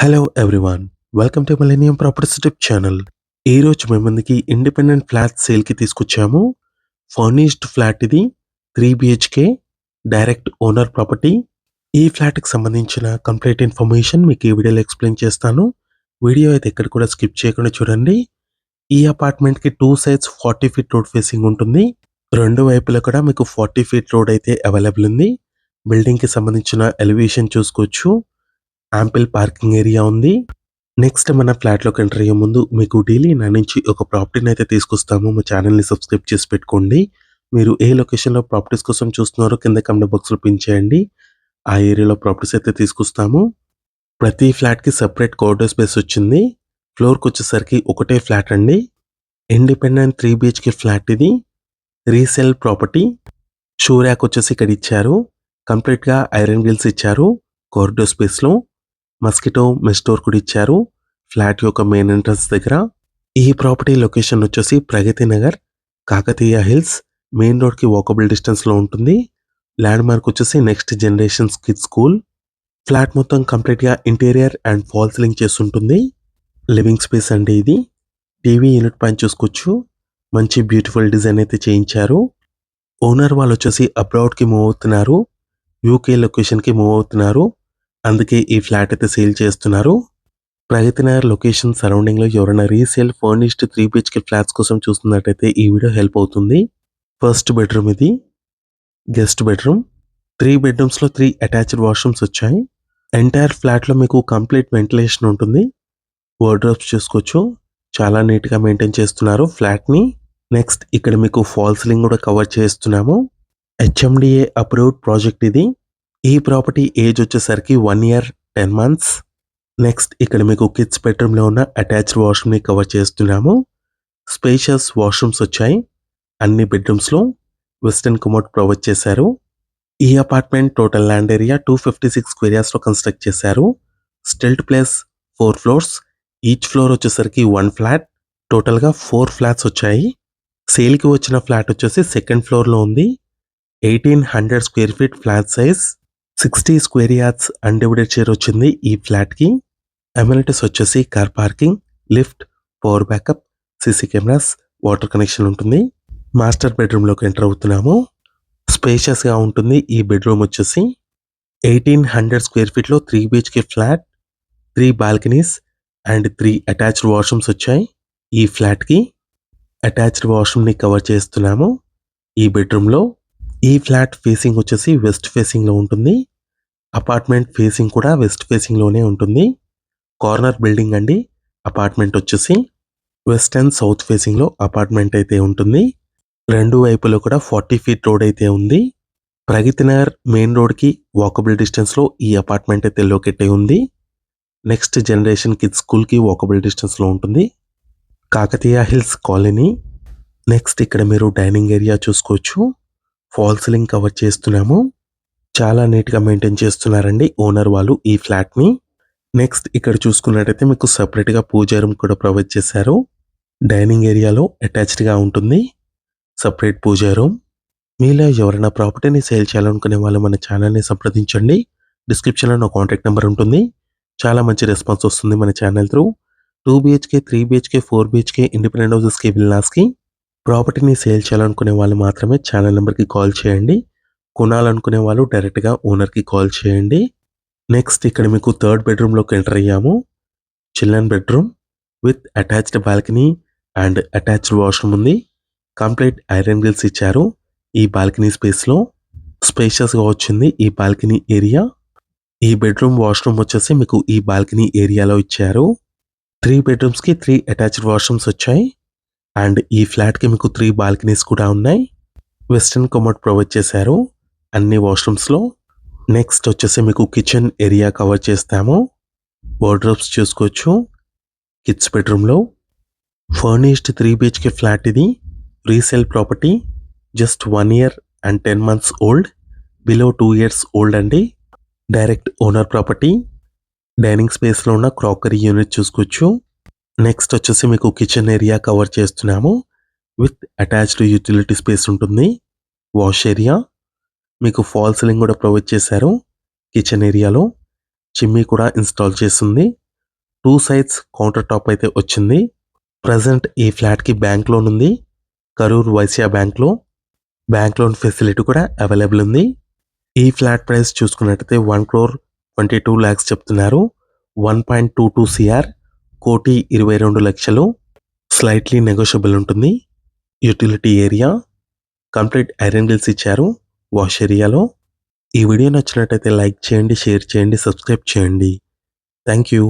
Hello everyone, welcome to millennium properties YouTube channel. ఈ రోజు మేము ముందుకి ఇండిపెండెంట్ ఫ్లాట్ సేల్కి తీసుకొచ్చాము. ఫర్నిష్డ్ ఫ్లాట్ ఇది 3 BHK డైరెక్ట్ ఓనర్ ప్రాపర్టీ. ఈ ఫ్లాట్కి సంబంధించిన కంప్లీట్ ఇన్ఫర్మేషన్ మీకు ఈ వీడియోలో ఎక్స్ప్లెయిన్ చేస్తాను. వీడియో అయితే ఎక్కడ కూడా స్కిప్ చేయకుండా చూడండి. ఈ అపార్ట్మెంట్కి 2 సైడ్స్ 40 ఫీట్ రోడ్ ఫేసింగ్ ఉంటుంది. రెండు వైపులా కూడా మీకు 40 ఫీట్ రోడ్ అయితే అవైలబుల్ ఉంది. బిల్డింగ్కి సంబంధించిన ఎలివేషన్ చూసుకోవచ్చు. యాంపిల్ పార్కింగ్ ఏరియా ఉంది. నెక్స్ట్ మన ఫ్లాట్లోకి ఎంటర్ అయ్యే ముందు మీకు డైలీ నా నుంచి ఒక ప్రాపర్టీని అయితే తీసుకొస్తాము. మా ఛానల్ని సబ్స్క్రైబ్ చేసి పెట్టుకోండి. మీరు ఏ లొకేషన్లో ప్రాపర్టీస్ కోసం చూస్తున్నారో కింద కమెంట్ బాక్స్లో పిన్ చేయండి. ఆ ఏరియాలో ప్రాపర్టీస్ అయితే తీసుకొస్తాము. ప్రతి ఫ్లాట్కి సెపరేట్ కారిడార్ స్పేస్ వచ్చింది. ఫ్లోర్కి వచ్చేసరికి ఒకటే ఫ్లాట్ అండి. ఇండిపెండెంట్ 3 BHK ఫ్లాట్ ఇది. Resale property. షూ ర్యాక్ వచ్చేసి ఇక్కడ ఇచ్చారు. కంప్లీట్గా ఐరన్ గ్రిల్స్ ఇచ్చారు. కారిడార్ స్పేస్లో మస్కిటో మెష్ డోర్ కూడా ఇచ్చారు ఫ్లాట్ యొక్క మెయిన్ ఎంట్రన్స్ దగ్గర. ఈ ప్రాపర్టీ లొకేషన్ వచ్చేసి ప్రగతి నగర్, కాకతీయ హిల్స్ మెయిన్ రోడ్కి వాకబుల్ డిస్టెన్స్లో ఉంటుంది. ల్యాండ్ మార్క్ వచ్చేసి next generation kids school. Flat మొత్తం కంప్లీట్గా ఇంటీరియర్ అండ్ ఫాల్ సీలింగ్ చేస్తుంటుంది. లివింగ్ స్పేస్ అండి ఇది. టీవీ యూనిట్ పైన చూసుకోవచ్చు. మంచి బ్యూటిఫుల్ డిజైన్ అయితే చేయించారు. ఓనర్ వాళ్ళు వచ్చేసి అబ్రాడ్కి మూవ్ అవుతున్నారు. యూకే లొకేషన్కి మూవ్ అవుతున్నారు. అందుకే ఈ ఫ్లాట్ అయితే సేల్ చేస్తున్నారు. ప్రగతి నగర్ లొకేషన్ సరౌండింగ్లో ఎవరైనా రీసేల్ ఫర్నిష్డ్ 3 BHK ఫ్లాట్స్ కోసం చూస్తున్నట్టయితే ఈ వీడియో హెల్ప్ అవుతుంది. ఫస్ట్ బెడ్రూమ్ ఇది. Guest bedroom. 3 బెడ్రూమ్స్లో 3 అటాచ్డ్ వాష్రూమ్స్ వచ్చాయి. ఎంటైర్ ఫ్లాట్లో మీకు కంప్లీట్ వెంటిలేషన్ ఉంటుంది. వార్డ్రోబ్స్ చూసుకోవచ్చు. చాలా నీట్గా మెయింటైన్ చేస్తున్నారు ఫ్లాట్ని. నెక్స్ట్ ఇక్కడ మీకు ఫాల్ సీలింగ్ కూడా కవర్ చేస్తున్నాము. HMDA అప్రూవ్డ్ ప్రాజెక్ట్ ఇది. ఈ ప్రాపర్టీ ఏజ్ వచ్చేసరికి 1 year 10 months. నెక్స్ట్ ఇక్కడ మీకు కిడ్స్ బెడ్రూమ్లో ఉన్న అటాచ్డ్ వాష్రూమ్ని కవర్ చేస్తున్నాము. స్పేషియస్ వాష్రూమ్స్ వచ్చాయి. అన్ని బెడ్రూమ్స్లో వెస్టర్న్ కమోడ్ ప్రొవైడ్ చేశారు. ఈ apartment total land area 256 square యార్డ్స్లో కన్స్ట్రక్ట్ చేశారు. Stilt plus 4 floors. Each floor వచ్చేసరికి 1 ఫ్లాట్. టోటల్గా 4 ఫ్లాట్స్ వచ్చాయి. సేల్కి వచ్చిన ఫ్లాట్ వచ్చేసి సెకండ్ ఫ్లోర్లో ఉంది. 1800 square feet flat size. 60 square yards undivided share వచ్చింది ఈ ఫ్లాట్కి. అమ్యూనిటీస్ వచ్చేసి car parking, lift, power backup, CC cameras, water connection ఉంటుంది. మాస్టర్ బెడ్రూమ్లోకి ఎంటర్ అవుతున్నాము. స్పేషియస్గా ఉంటుంది ఈ బెడ్రూమ్ వచ్చేసి. 1800 స్క్వేర్ ఫీట్లో 3 BHK flat, 3 balconies and 3 attached washrooms వచ్చాయి ఈ ఫ్లాట్కి. అటాచ్డ్ వాష్రూమ్ని కవర్ చేస్తున్నాము ఈ బెడ్రూమ్లో. ఈ ఫ్లాట్ ఫేసింగ్ వచ్చేసి వెస్ట్ ఫేసింగ్లో ఉంటుంది. అపార్ట్మెంట్ ఫేసింగ్ కూడా వెస్ట్ ఫేసింగ్లోనే ఉంటుంది. కార్నర్ బిల్డింగ్ అండి. అపార్ట్మెంట్ వచ్చేసి వెస్ట్ అండ్ సౌత్ ఫేసింగ్లో అపార్ట్మెంట్ అయితే ఉంటుంది. రెండు వైపులో కూడా 40 ఫీట్ రోడ్ అయితే ఉంది. ప్రగతి నగర్ మెయిన్ రోడ్కి వాకబుల్ డిస్టెన్స్లో ఈ అపార్ట్మెంట్ అయితే లొకేట్ అయి ఉంది. నెక్స్ట్ జనరేషన్ కిడ్స్ స్కూల్కి వాకబుల్ డిస్టెన్స్లో ఉంటుంది. Kakatiya hills colony. నెక్స్ట్ ఇక్కడ మీరు డైనింగ్ ఏరియా చూసుకోవచ్చు. ఫాల్ సీలింగ్ కవర్ చేస్తున్నాము. చాలా నీట్గా మెయింటైన్ చేస్తున్నారండి ఓనర్ వాళ్ళు ఈ ఫ్లాట్ని. నెక్స్ట్ ఇక్కడ చూసుకున్నట్టయితే మీకు సపరేట్గా పూజా రూమ్ కూడా ప్రొవైడ్ చేశారు. డైనింగ్ ఏరియాలో అటాచ్డ్గా ఉంటుంది సపరేట్ పూజా రూమ్. మీలో ఎవరైనా ప్రాపర్టీని సేల్ చేయాలనుకునే వాళ్ళు మన ఛానల్ని సంప్రదించండి. డిస్క్రిప్షన్లో నా కాంటాక్ట్ నెంబర్ ఉంటుంది. చాలా మంచి రెస్పాన్స్ వస్తుంది మన channel through. 2 BHK 3 BHK 4 BHK independent హౌసెస్కి విల్లాస్కి ప్రాపర్టీని సేల్ చేయాలనుకునే వాళ్ళు మాత్రమే ఛానల్ నెంబర్కి కాల్ చేయండి. కొనాలనుకునే వాళ్ళు డైరెక్ట్గా ఓనర్కి కాల్ చేయండి. నెక్స్ట్ ఇక్కడ మీకు థర్డ్ బెడ్రూమ్లోకి ఎంటర్ అయ్యాము. Children bedroom with attached balcony and attached washroom ఉంది. కంప్లీట్ ఐరన్ గ్రిల్స్ ఇచ్చారు ఈ బాల్కనీ స్పేస్లో. స్పేషియస్గా వచ్చింది ఈ బాల్కనీ ఏరియా. ఈ బెడ్రూమ్ వాష్రూమ్ వచ్చేసి మీకు ఈ బాల్కనీ ఏరియాలో ఇచ్చారు. 3 బెడ్రూమ్స్కి 3 అటాచ్డ్ వాష్రూమ్స్ వచ్చాయి. అండ్ ఈ ఫ్లాట్కి మీకు 3 బాల్కనీస్ కూడా ఉన్నాయి. వెస్టర్న్ కమోడ్ ప్రొవైడ్ చేశారు అన్ని వాష్రూమ్స్లో. నెక్స్ట్ వచ్చేసి మీకు కిచెన్ ఏరియా కవర్ చేస్తాము. వార్డ్రోబ్స్ చూసుకోవచ్చు కిడ్స్ బెడ్రూమ్లో. ఫర్నిష్డ్ 3 BHK ఫ్లాట్ ఇది. Resale property. Just 1 year and 10 months old. Below 2 years old అండి. Direct owner property. డైనింగ్ స్పేస్లో ఉన్న క్రాకరీ యూనిట్ చూసుకోవచ్చు. నెక్స్ట్ వచ్చేసి మీకు కిచెన్ ఏరియా కవర్ చేస్తున్నాము. విత్ అటాచ్డ్ యూటిలిటీ స్పేస్ ఉంటుంది. Wash area. మీకు ఫాల్ సీలింగ్ కూడా ప్రొవైడ్ చేశారు కిచెన్ ఏరియాలో. చిమ్నీ కూడా ఇన్స్టాల్ చేస్తుంది. 2 సైడ్స్ కౌంటర్ టాప్ అయితే వచ్చింది. ప్రెజెంట్ ఈ ఫ్లాట్‌కి బ్యాంక్ లోన్ ఉంది. కరూర్ వైశ్య బ్యాంక్‌లో. బ్యాంక్ లోన్ ఫెసిలిటీ కూడా అవైలబుల్ ఉంది. ఈ ఫ్లాట్ ప్రైస్ చూసుకున్నట్టయితే 1,22,00,000 చెప్తున్నారు. 1.22 CR, 1,22,00,000. స్లైట్లీ నెగోషియబుల్ ఉంటుంది. Utility area, complete iron grills ఇచ్చారు వాష్ ఏరియాలో. ఈ వీడియో నచ్చినట్టయితే లైక్ చేయండి, షేర్ చేయండి, సబ్స్క్రైబ్ చేయండి. Thank you.